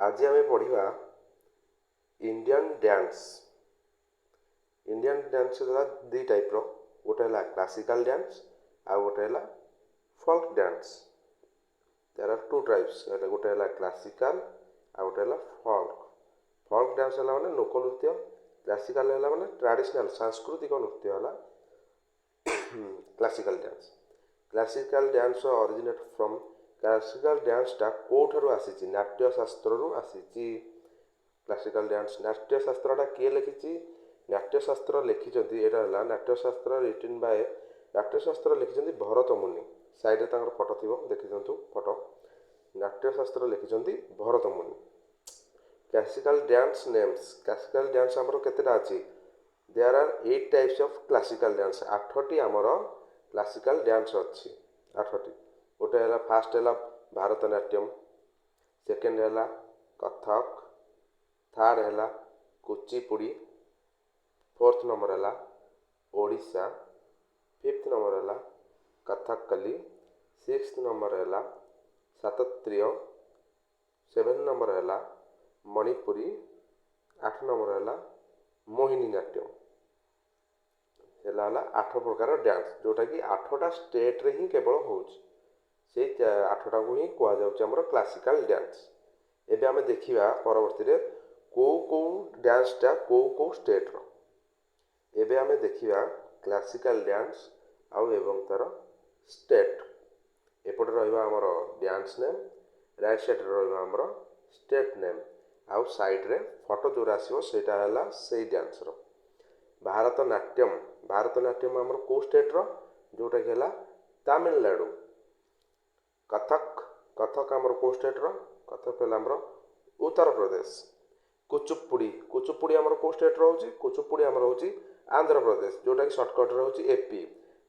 आज आम पढ़ा इंडियन डांस। इंडियन डांस दी टाइप गोटे है क्लासिकल डांस आउ गोटे है folk dance. There are two types, गोटे है क्लासिकल आउ गोटे है फोल्क। फोल्क डांस है माने लोक नृत्य, क्लासिकल है माने ट्रेडिशनल सांस्कृतिक नृत्य है classical dance. Classical dance originate from classical डांसटा कौठार आसी नाट्यशास्त्र आसी। क्लासिकल डांस नाट्यशास्त्रटा किए लिखी? नाट्यशास्त्र लिखिं यहाँ नाट्यशास्त्र रिटन बाय नाट्यशास्त्र लिखिं भरत मुनि। साइड में फोटो थी देखी दिंतु फोटो। नाट्यशास्त्र लिखिं Bharata Muni. Classical dance names, classical dance आमर केतेटा अच्छी? There are 8 types of classical dance. 8टी आमर क्लासिकल डांस अच्छी 8टी। गोटे है फास्ट है भारतनाट्यम, सेकेंड है कथक, थर्ड है कुचिपुड़ी, फोर्थ नंबर है ओडिशा, फिफ्थ नंबर है कथकली, सिक्स्थ नंबर है सातत्रीय, 7 नंबर है मणिपुरी, 8 नंबर है मोहिनी नाट्यम। है 8 प्रकार डांस जोटा कि 8टा स्टेट रे ही केवल हो 8टा को ही कहुच्छे क्लासिकल डांस। एबे आमे देखिबा परवर्ती रे को डांसटा को स्टेट रो। एबे आमे देखिबा क्लासिकल डांस आउ एवं तार स्टेट। एपटे रहिबा हमर डांस नेम, राइट साइड रे रहिबा हमर स्टेट नेम, आउ साइड रे फोटो जोरा आसीबो सेटा हला सेई डांस रो। भारतनाट्यम, भारतनाट्यम हमर को स्टेट रो? जोटा कि हला तमिलनाडु। कथक, कथक हमर को स्टेट रो? कथक हला हमर उत्तर प्रदेश। कुचिपुड़ी, कुचिपुड़ी हमर को स्टेट रो होची? कुचिपुड़ी हमर होची आंध्र प्रदेश, जोटा कि शॉर्टकट रे होची एपी।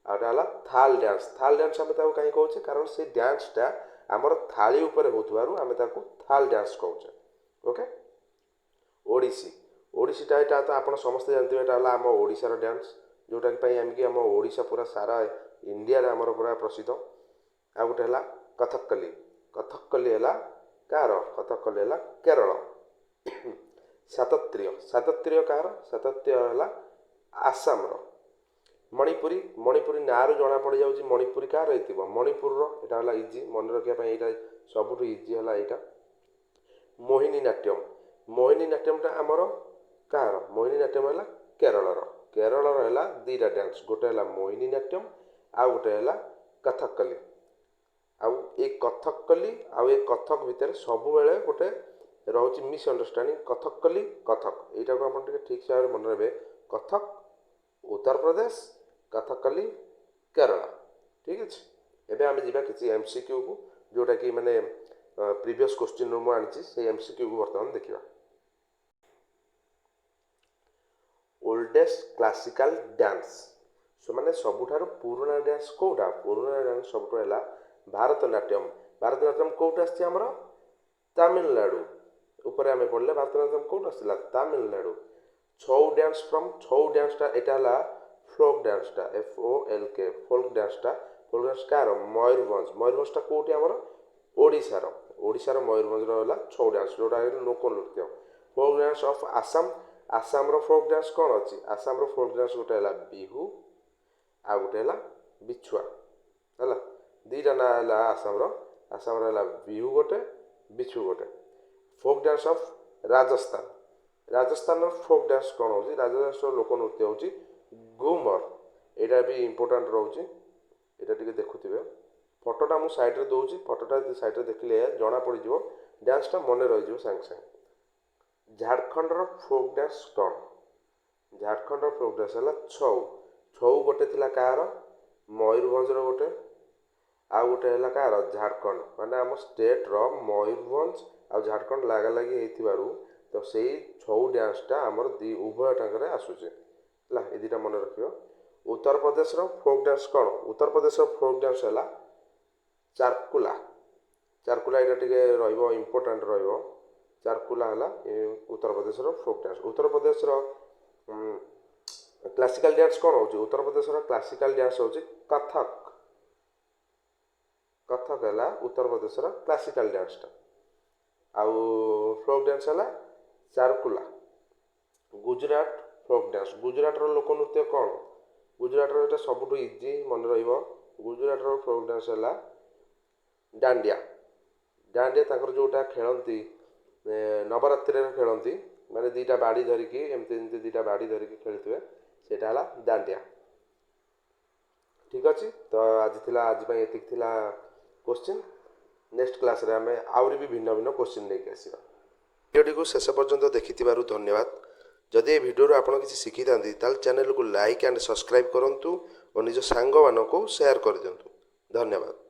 आउटा हला थाल डांस। थाल डांस हमें ताको काई कहउछे? कारण से डांसटा हमर थाली ऊपर होतबारु हमें ताको थाल डांस कहउछे। ओके। ओडिसी, ओडिसीटा एटा तो आपण समस्त जानते एटा हला हम ओडिसा रो डांस, जोटा कि पई हम कि हम ओडिसा पूरा सारा इंडिया रे हमर पूरा प्रसिद्ध। आ गोटे हला कथकली। कथकली हला कार? कथकली हला केरल। सातत्रीय, सातत्रीय कार? सातत्रीय हला आसाम रो। मणिपुरी, मणिपुरी नारू जना पड़ जाउची मणिपुरी कार रहिथिबो? मणिपुर रो। एटा हला इजी मन रखिया पई, एटा सबुठु इजी हला एटा। मोहिनी नाट्यम, मोहिनी नाट्यमटा हमर कार? मोहिनी नाट्यम हला केरल रो। केरल रो हला दीटा डांस, गोटे हला मोहिनी नाट्यम आ गोटे हला कथकली। आउ ए कथकली आउ ए कथक भितर सब बेले गोटे रहउची मिसअंडरस्टैंडिंग। कथकली कथक एटा को अपन ठीक से मन रहे। कथक उत्तर प्रदेश, कथकली केरल। ठीक है। एबे आमे जिबा किछि एमसीक्यू को, जोटा कि माने प्रीवियस क्वेश्चन रो मु आनिछि से एमसीक्यू को वर्तमान देखिबा। ओल्डेस्ट क्लासिकल डांस, सो माने सबुठार पुराना डांस कोटा? पुराना डांस सबुठ है भारतनाट्यम। भारतनाट्यम कोटा आछि हमर? तमिलनाडु। ऊपर आमे पढ़ले भारतनाट्यम कोटा आसिला? तमिलनाडु। छौ डांस फ्रॉम, छौ डांसटा एटा हला फोल्क डांसटा, FOLK फोल्क डांसटा। फोल्क डांस कार? मयूरभंज। मयूरभंजटा कोठी हमर? ओडिसा रो। ओडिसा रो मयूरभंज रो हला छौ डांस, जोटा लोक नृत्य। Folk dance of Assam, Assam रो फोल्क डांस कोन अछि? आसाम रो फोल्क डांस गोटे हला बिहू आ गोटे हला बिछुआ। हला दीटा ना हला आसाम रो। आसाम रो हला बिहू गोटे, बिछु गोटे। Folk dance of Rajasthan, Rajasthan रो फोक डांस कोन होची? राजस्थान रो लोक नृत्य होची घूमर। एटा भी इंपोर्टेंट रहउची, एटा टिके देखुथिबे। फोटोटा मु साइड रे दोउची, फोटोटा साइड रे देखले जणा पड़ी जिवो, डांसटा मने रहि जिवो संग संग। झारखंड रो फोक डांस कोन? झारखंड रो फोक डांस हला छौ। छौ गोटे थिला कार? मयूरभंज रो गोटे, आ गोटे हला कार? झारखंड। माने हम स्टेट रो मयूरभंज आ झारखंड लागा लागी हेतिबारु तो सेई छौ डांसटा हमर दी उभय टांगरे आसुचे। हला ए दिटा मन रखियो। उत्तर प्रदेश रो फोक डांस कोन? उत्तर प्रदेश रो फोक डांस हला चारकुला। चारकुला एटा टिके रहइबो, इंपोर्टेंट रहइबो। चारकुला हला उत्तर प्रदेश रो फोक डांस। उत्तर प्रदेश रो क्लासिकल डांस कोन होची? उत्तर प्रदेश रो क्लासिकल डांस होची कथक। कथक हला उत्तर प्रदेश रो क्लासिकल डांसटा। ଆଉ ଫୋକ୍ ଡ୍ୟାନ୍ସ ହେଲା ଚାରୁକୁଲା। ଗୁଜୁରାଟ ଫୋକ୍ ଡ୍ୟାନ୍ସ, ଗୁଜୁରାଟର ଲୋକନୃତ୍ୟ କ'ଣ? ଗୁଜୁରାଟର ଏଇଟା ସବୁଠୁ ଇଜି ମନେ ରହିବ। ଗୁଜୁରାଟର ଫୋକ୍ ଡ୍ୟାନ୍ସ ହେଲା ଦାଣ୍ଡିଆ। ଦାଣ୍ଡିଆ ତାଙ୍କର ଯେଉଁଟା ଖେଳନ୍ତି ନବରାତ୍ରିରେ ଖେଳନ୍ତି, ମାନେ ଦୁଇଟା ବାଡ଼ି ଧରିକି ଏମିତି ଏମିତି ଦୁଇଟା ବାଡ଼ି ଧରିକି ଖେଳିଥିବେ, ସେଇଟା ହେଲା ଦାଣ୍ଡିଆ। ଠିକ୍ ଅଛି, ତ ଆଜି ପାଇଁ ଏତିକି ଥିଲା କୋଶ୍ଚିନ୍। ନେକ୍ସଟ କ୍ଲାସ୍ରେ ଆମେ ଆହୁରି ବି ଭିନ୍ନ ଭିନ୍ନ କୋଶ୍ଚିନ୍ ନେଇକି ଆସିବା। ଭିଡ଼ିଓଟିକୁ ଶେଷ ପର୍ଯ୍ୟନ୍ତ ଦେଖିଥିବାରୁ ଧନ୍ୟବାଦ। ଯଦି ଏ ଭିଡ଼ିଓରୁ ଆପଣ କିଛି ଶିଖିଥାନ୍ତି ତାହେଲେ ଚ୍ୟାନେଲକୁ ଲାଇକ୍ ଆଣ୍ଡ ସବସ୍କ୍ରାଇବ୍ କରନ୍ତୁ ଓ ନିଜ ସାଙ୍ଗମାନଙ୍କୁ ସେୟାର କରିଦିଅନ୍ତୁ। ଧନ୍ୟବାଦ।